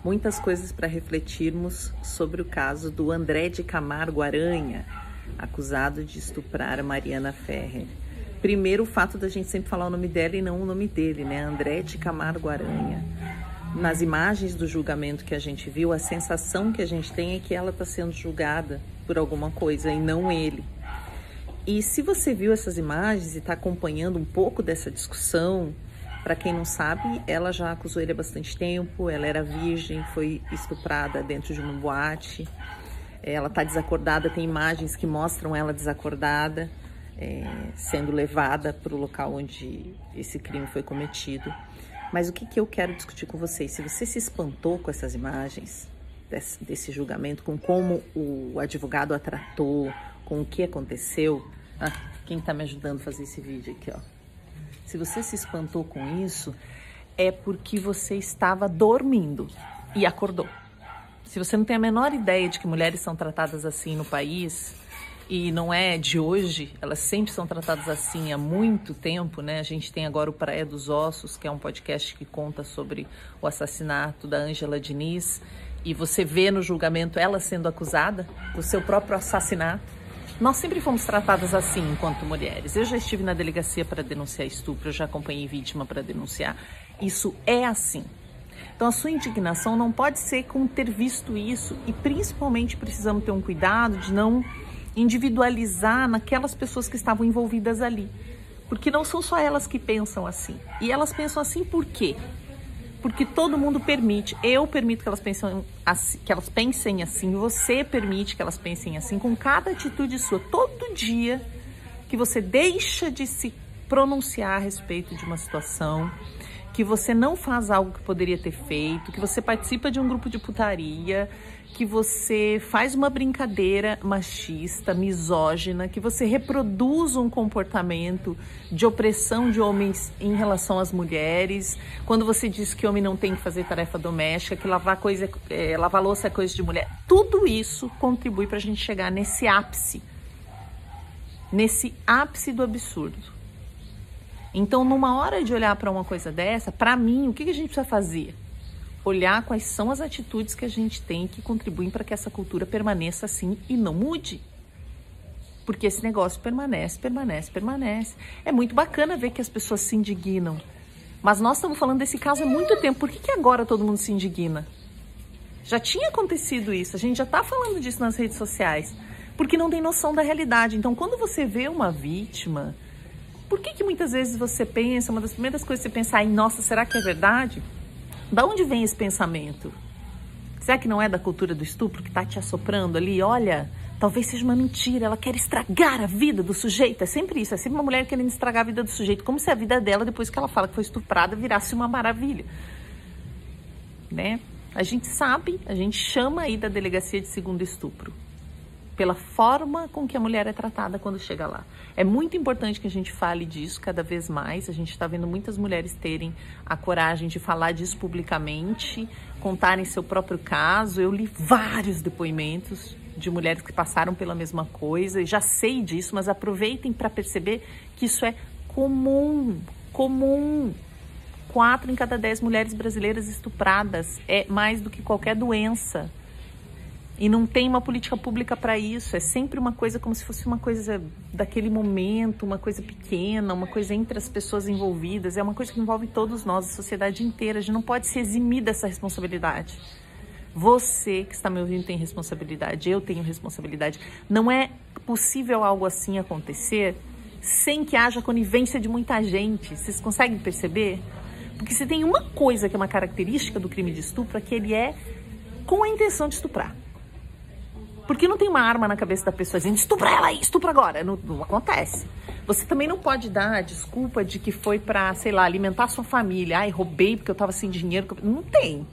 muitas coisas para refletirmos sobre o caso do André de Camargo Aranha, acusado de estuprar a Mariana Ferrer. Primeiro, o fato da gente sempre falar o nome dela e não o nome dele, né? André de Camargo Aranha. Nas imagens do julgamento que a gente viu, a sensação que a gente tem é que ela está sendo julgada por alguma coisa e não ele. E se você viu essas imagens e está acompanhando um pouco dessa discussão, para quem não sabe, ela já acusou ele há bastante tempo, ela era virgem, foi estuprada dentro de uma boate, ela está desacordada, tem imagens que mostram ela desacordada, sendo levada para o local onde esse crime foi cometido. Mas o que eu quero discutir com vocês? Se você se espantou com essas imagens desse julgamento, com como o advogado a tratou, com o que aconteceu, quem está me ajudando a fazer esse vídeo aqui, ó. Se você se espantou com isso, é porque você estava dormindo e acordou. Se você não tem a menor ideia de que mulheres são tratadas assim no país, e não é de hoje, elas sempre são tratadas assim há muito tempo, né? A gente tem agora o Praia dos Ossos, que é um podcast que conta sobre o assassinato da Ângela Diniz, e você vê no julgamento ela sendo acusada do seu próprio assassinato. Nós sempre fomos tratadas assim enquanto mulheres. Eu já estive na delegacia para denunciar estupro, eu já acompanhei vítima para denunciar. Isso é assim. Então a sua indignação não pode ser com ter visto isso, e principalmente precisamos ter um cuidado de não individualizar naquelas pessoas que estavam envolvidas ali. Porque não são só elas que pensam assim. E elas pensam assim por quê? Porque todo mundo permite, eu permito que elas pensem assim, você permite que elas pensem assim, com cada atitude sua. Todo dia que você deixa de se pronunciar a respeito de uma situação, que você não faz algo que poderia ter feito, que você participa de um grupo de putaria, que você faz uma brincadeira machista, misógina, que você reproduz um comportamento de opressão de homens em relação às mulheres, quando você diz que homem não tem que fazer tarefa doméstica, que lavar louça é coisa de mulher, tudo isso contribui para a gente chegar nesse ápice do absurdo. Então, numa hora de olhar para uma coisa dessa, para mim, o que a gente precisa fazer? Olhar quais são as atitudes que a gente tem que contribuem para que essa cultura permaneça assim e não mude. Porque esse negócio permanece. É muito bacana ver que as pessoas se indignam. Mas nós estamos falando desse caso há muito tempo. Por que agora todo mundo se indigna? Já tinha acontecido isso, a gente já está falando disso nas redes sociais. Porque não tem noção da realidade. Então, quando você vê uma vítima, por que muitas vezes você pensa, uma das primeiras coisas que você pensa, nossa, será que é verdade? Da onde vem esse pensamento? Será que não é da cultura do estupro que está te assoprando ali? Olha, talvez seja uma mentira, ela quer estragar a vida do sujeito. É sempre isso, é sempre uma mulher querendo estragar a vida do sujeito, como se a vida dela, depois que ela fala que foi estuprada, virasse uma maravilha. Né? A gente sabe, a gente chama aí da delegacia de segundo estupro, pela forma com que a mulher é tratada quando chega lá. É muito importante que a gente fale disso cada vez mais. A gente está vendo muitas mulheres terem a coragem de falar disso publicamente, contarem seu próprio caso. Eu li vários depoimentos de mulheres que passaram pela mesma coisa e já sei disso, mas aproveitem para perceber que isso é comum. 4 em cada 10 mulheres brasileiras estupradas, é mais do que qualquer doença. E não tem uma política pública para isso, é sempre uma coisa como se fosse uma coisa daquele momento, uma coisa pequena, uma coisa entre as pessoas envolvidas, é uma coisa que envolve todos nós, a sociedade inteira. A gente não pode se eximir dessa responsabilidade. Você que está me ouvindo tem responsabilidade, eu tenho responsabilidade. Não é possível algo assim acontecer sem que haja conivência de muita gente, vocês conseguem perceber? Porque se tem uma coisa que é uma característica do crime de estupro, é que ele é com a intenção de estuprar. Porque não tem uma arma na cabeça da pessoa dizendo, estupra ela aí, estupra agora. Não acontece. Você também não pode dar a desculpa de que foi pra, sei lá, alimentar a sua família. Ai, roubei porque eu tava sem dinheiro. Não tem.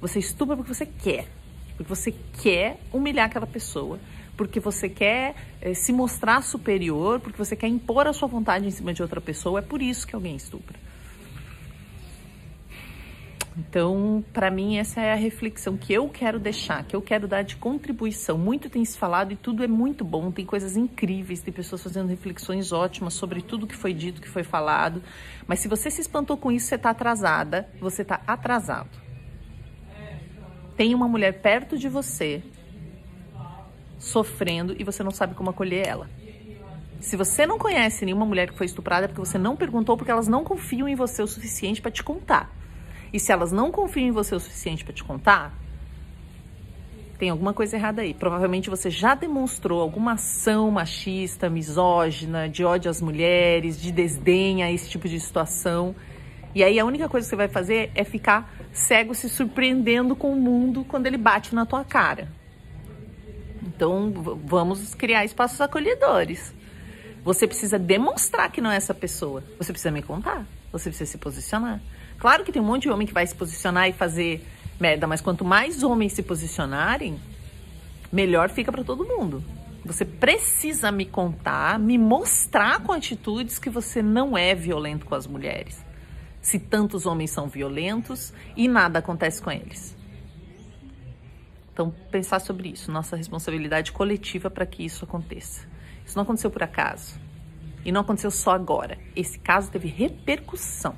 Você estupra porque você quer. Porque você quer humilhar aquela pessoa. Porque você quer se mostrar superior. Porque você quer impor a sua vontade em cima de outra pessoa. É por isso que alguém estupra. Então, para mim, essa é a reflexão que eu quero deixar, que eu quero dar de contribuição. Muito tem se falado e tudo é muito bom, tem coisas incríveis, tem pessoas fazendo reflexões ótimas sobre tudo que foi dito, que foi falado. Mas se você se espantou com isso, você está atrasada, você está atrasado. tem uma mulher perto de você sofrendo e você não sabe como acolher ela. Se você não conhece nenhuma mulher que foi estuprada, é porque você não perguntou, porque elas não confiam em você o suficiente para te contar. E se elas não confiam em você o suficiente para te contar, tem alguma coisa errada aí. Provavelmente você já demonstrou alguma ação machista, misógina, de ódio às mulheres, de desdém a esse tipo de situação. E aí a única coisa que você vai fazer é ficar cego, se surpreendendo com o mundo quando ele bate na tua cara. Então, vamos criar espaços acolhedores. Você precisa demonstrar que não é essa pessoa. Você precisa me contar. Você precisa se posicionar. Claro que tem um monte de homem que vai se posicionar e fazer merda, mas quanto mais homens se posicionarem, melhor fica pra todo mundo. Você precisa me contar, me mostrar com atitudes que você não é violento com as mulheres. Se tantos homens são violentos e nada acontece com eles. Então, pensar sobre isso, nossa responsabilidade coletiva para que isso aconteça. Isso não aconteceu por acaso. E não aconteceu só agora. Esse caso teve repercussão.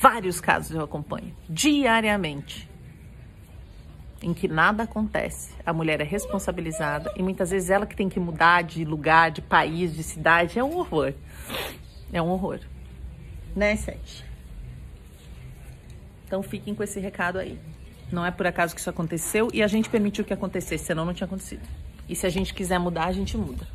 Vários casos eu acompanho, diariamente, em que nada acontece. A mulher é responsabilizada e muitas vezes ela que tem que mudar de lugar, de país, de cidade. É um horror. É um horror. Né, Sete? Então fiquem com esse recado aí. Não é por acaso que isso aconteceu e a gente permitiu que acontecesse, senão não tinha acontecido. E se a gente quiser mudar, a gente muda.